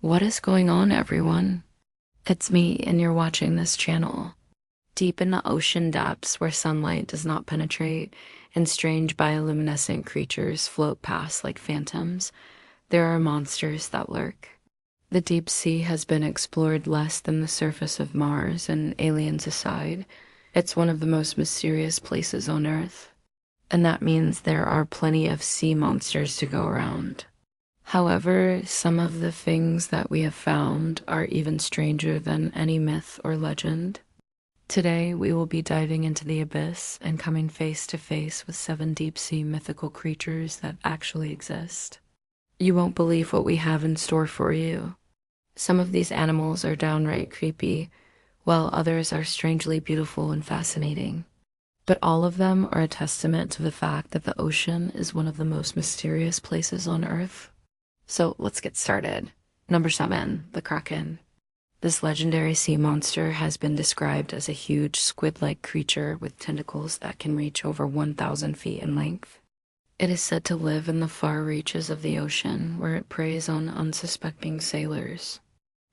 What is going on, everyone? It's me, and you're watching this channel. Deep in the ocean depths where sunlight does not penetrate and strange bioluminescent creatures float past like phantoms, there are monsters that lurk. The deep sea has been explored less than the surface of Mars, and aliens aside, it's one of the most mysterious places on Earth. And that means there are plenty of sea monsters to go around. However, some of the things that we have found are even stranger than any myth or legend. Today, we will be diving into the abyss and coming face to face with 7 deep-sea mythical creatures that actually exist. You won't believe what we have in store for you. Some of these animals are downright creepy, while others are strangely beautiful and fascinating. But all of them are a testament to the fact that the ocean is one of the most mysterious places on Earth. So let's get started. Number 7, the Kraken. This legendary sea monster has been described as a huge squid-like creature with tentacles that can reach over 1,000 feet in length. It is said to live in the far reaches of the ocean, where it preys on unsuspecting sailors.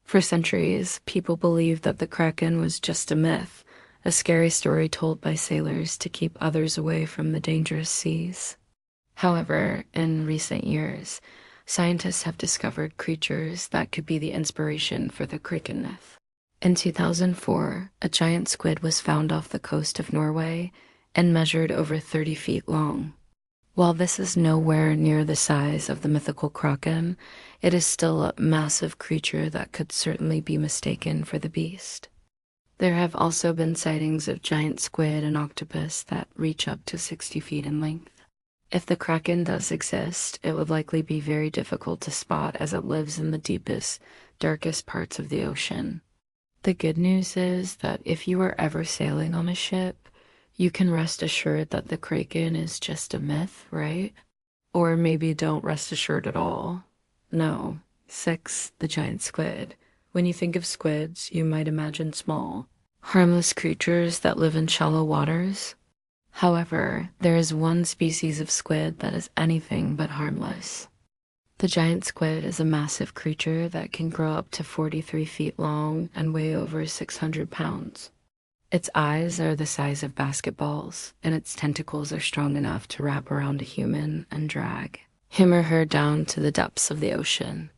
For centuries, people believed that the Kraken was just a myth, a scary story told by sailors to keep others away from the dangerous seas. However, in recent years, scientists have discovered creatures that could be the inspiration for the Kraken myth. In 2004, a giant squid was found off the coast of Norway and measured over 30 feet long. While this is nowhere near the size of the mythical Kraken, it is still a massive creature that could certainly be mistaken for the beast. There have also been sightings of giant squid and octopus that reach up to 60 feet in length. If the Kraken does exist, it would likely be very difficult to spot as it lives in the deepest, darkest parts of the ocean. The good news is that if you are ever sailing on a ship, you can rest assured that the Kraken is just a myth, right? Or maybe don't rest assured at all. No. 6, the giant squid. When you think of squids, you might imagine small, harmless creatures that live in shallow waters. However, there is one species of squid that is anything but harmless. The giant squid is a massive creature that can grow up to 43 feet long and weigh over 600 pounds. Its eyes are the size of basketballs, and its tentacles are strong enough to wrap around a human and drag him or her down to the depths of the ocean.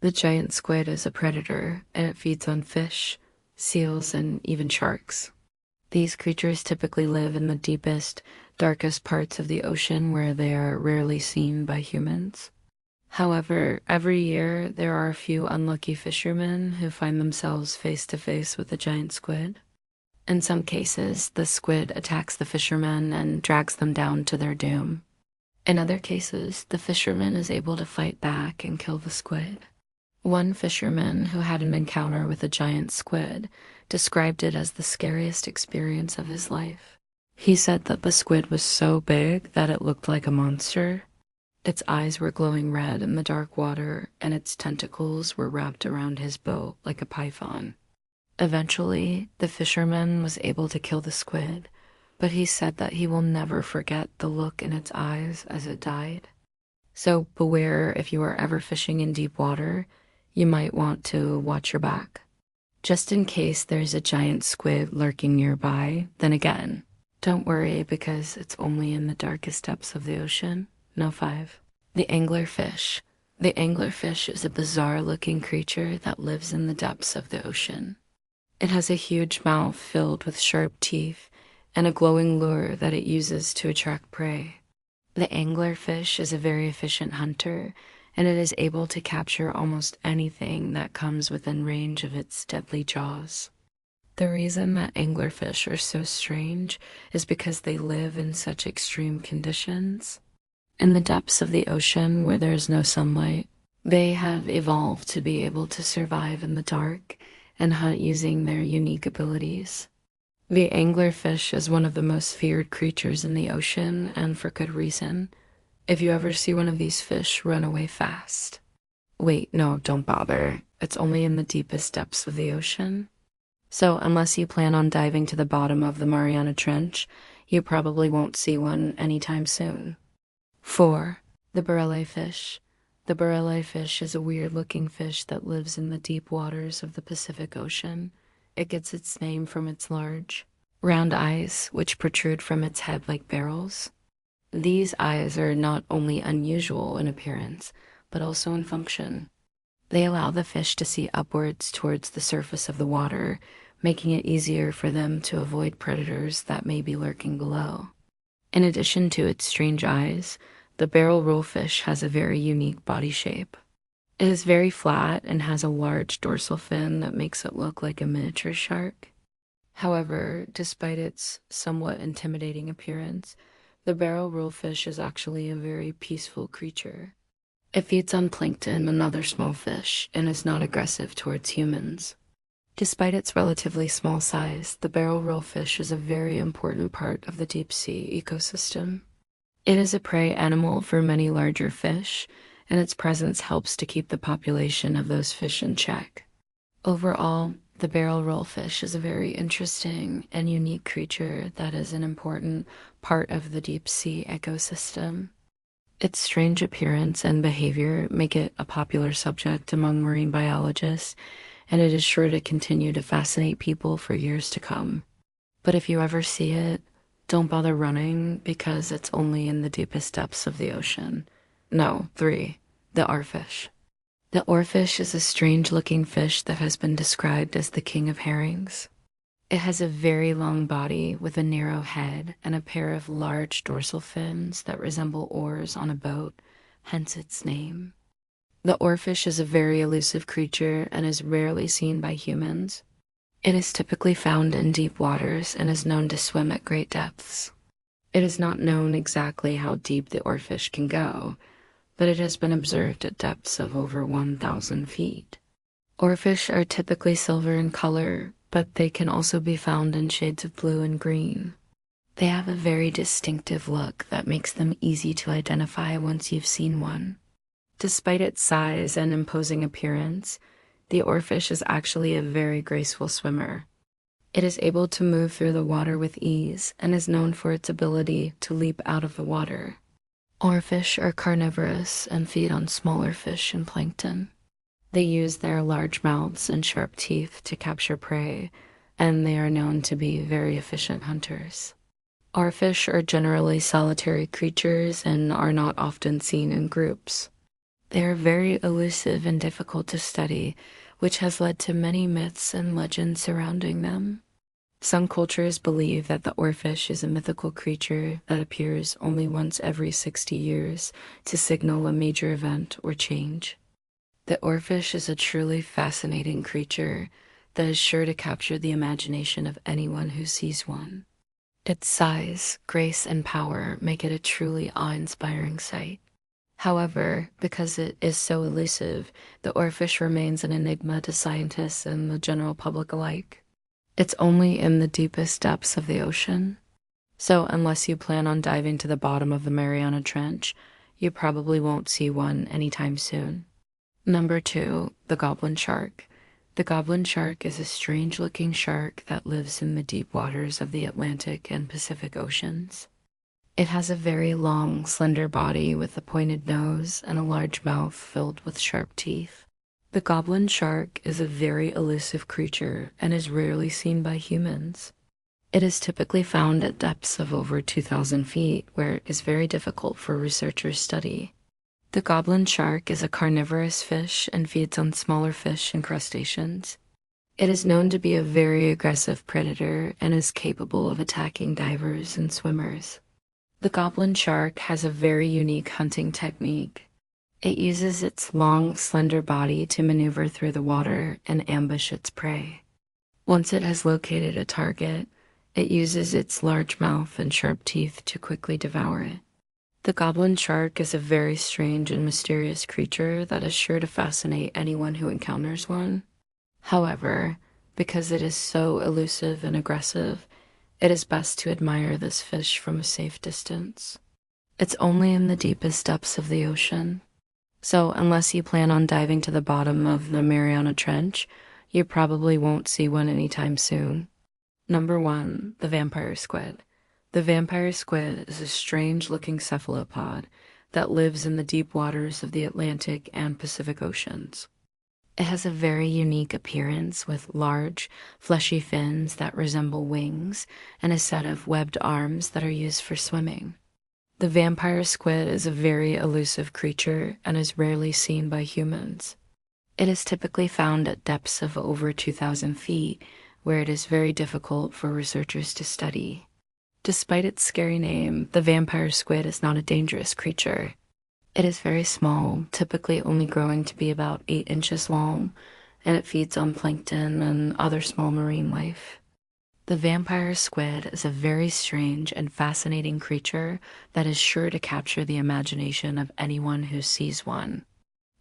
The giant squid is a predator, and it feeds on fish, seals, and even sharks. These creatures typically live in the deepest, darkest parts of the ocean where they are rarely seen by humans. However, every year there are a few unlucky fishermen who find themselves face to face with a giant squid. In some cases, the squid attacks the fishermen and drags them down to their doom. In other cases, the fisherman is able to fight back and kill the squid. One fisherman who had an encounter with a giant squid described it as the scariest experience of his life. He said that the squid was so big that it looked like a monster. Its eyes were glowing red in the dark water, and its tentacles were wrapped around his boat like a python. Eventually, the fisherman was able to kill the squid, but he said that he will never forget the look in its eyes as it died. So beware if you are ever fishing in deep water. You might want to watch your back. Just in case there's a giant squid lurking nearby, then again, don't worry because it's only in the darkest depths of the ocean. No 5. The anglerfish. The anglerfish is a bizarre-looking creature that lives in the depths of the ocean. It has a huge mouth filled with sharp teeth and a glowing lure that it uses to attract prey. The anglerfish is a very efficient hunter, and it is able to capture almost anything that comes within range of its deadly jaws. The reason that anglerfish are so strange is because they live in such extreme conditions. In the depths of the ocean where there is no sunlight, they have evolved to be able to survive in the dark and hunt using their unique abilities. The anglerfish is one of the most feared creatures in the ocean, and for good reason. If you ever see one of these fish, run away fast. Wait, no, don't bother. It's only in the deepest depths of the ocean. So unless you plan on diving to the bottom of the Mariana Trench, you probably won't see one anytime soon. 4. The barrelé fish. The barrelli fish is a weird-looking fish that lives in the deep waters of the Pacific Ocean. It gets its name from its large, round eyes, which protrude from its head like barrels. These eyes are not only unusual in appearance, but also in function. They allow the fish to see upwards towards the surface of the water, making it easier for them to avoid predators that may be lurking below. In addition to its strange eyes, the barrel rollfish has a very unique body shape. It is very flat and has a large dorsal fin that makes it look like a miniature shark. However, despite its somewhat intimidating appearance, the barrel rollfish is actually a very peaceful creature. It feeds on plankton and other small fish and is not aggressive towards humans. Despite its relatively small size, the barrel rollfish is a very important part of the deep sea ecosystem. It is a prey animal for many larger fish, and its presence helps to keep the population of those fish in check. Overall, the barrel rollfish is a very interesting and unique creature that is an important part of the deep sea ecosystem. Its strange appearance and behavior make it a popular subject among marine biologists, and it is sure to continue to fascinate people for years to come. But if you ever see it, don't bother running because it's only in the deepest depths of the ocean. No, 3. The oarfish. The oarfish is a strange-looking fish that has been described as the king of herrings. It has a very long body with a narrow head and a pair of large dorsal fins that resemble oars on a boat, hence its name. The oarfish is a very elusive creature and is rarely seen by humans. It is typically found in deep waters and is known to swim at great depths. It is not known exactly how deep the oarfish can go, but it has been observed at depths of over 1,000 feet. Oarfish are typically silver in color, but they can also be found in shades of blue and green. They have a very distinctive look that makes them easy to identify once you've seen one. Despite its size and imposing appearance, the oarfish is actually a very graceful swimmer. It is able to move through the water with ease and is known for its ability to leap out of the water. Oarfish are carnivorous and feed on smaller fish and plankton. They use their large mouths and sharp teeth to capture prey, and they are known to be very efficient hunters. Oarfish are generally solitary creatures and are not often seen in groups. They are very elusive and difficult to study, which has led to many myths and legends surrounding them. Some cultures believe that the oarfish is a mythical creature that appears only once every 60 years to signal a major event or change. The oarfish is a truly fascinating creature that is sure to capture the imagination of anyone who sees one. Its size, grace, and power make it a truly awe-inspiring sight. However, because it is so elusive, the oarfish remains an enigma to scientists and the general public alike. It's only in the deepest depths of the ocean. So unless you plan on diving to the bottom of the Mariana Trench, you probably won't see one anytime soon. Number 2, the goblin shark. The goblin shark is a strange-looking shark that lives in the deep waters of the Atlantic and Pacific Oceans. It has a very long, slender body with a pointed nose and a large mouth filled with sharp teeth. The goblin shark is a very elusive creature and is rarely seen by humans. It is typically found at depths of over 2,000 feet, where it is very difficult for researchers to study. The goblin shark is a carnivorous fish and feeds on smaller fish and crustaceans. It is known to be a very aggressive predator and is capable of attacking divers and swimmers. The goblin shark has a very unique hunting technique. It uses its long, slender body to maneuver through the water and ambush its prey. Once it has located a target, it uses its large mouth and sharp teeth to quickly devour it. The goblin shark is a very strange and mysterious creature that is sure to fascinate anyone who encounters one. However, because it is so elusive and aggressive, it is best to admire this fish from a safe distance. It's only in the deepest depths of the ocean. So unless you plan on diving to the bottom of the Mariana Trench, you probably won't see one anytime soon. Number 1, the vampire squid. The vampire squid is a strange-looking cephalopod that lives in the deep waters of the Atlantic and Pacific Oceans. It has a very unique appearance with large, fleshy fins that resemble wings and a set of webbed arms that are used for swimming. The vampire squid is a very elusive creature and is rarely seen by humans. It is typically found at depths of over 2,000 feet, where it is very difficult for researchers to study. Despite its scary name, the vampire squid is not a dangerous creature. It is very small, typically only growing to be about 8 inches long, and it feeds on plankton and other small marine life. The vampire squid is a very strange and fascinating creature that is sure to capture the imagination of anyone who sees one.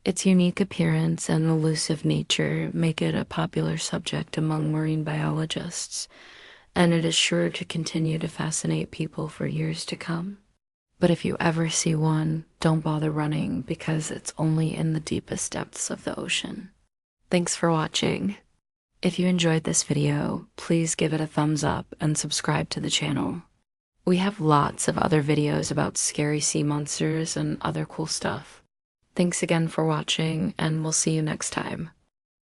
Its unique appearance and elusive nature make it a popular subject among marine biologists, and it is sure to continue to fascinate people for years to come. But if you ever see one, don't bother running because it's only in the deepest depths of the ocean. Thanks for watching. If you enjoyed this video, please give it a thumbs up and subscribe to the channel. We have lots of other videos about scary sea monsters and other cool stuff. Thanks again for watching, and we'll see you next time.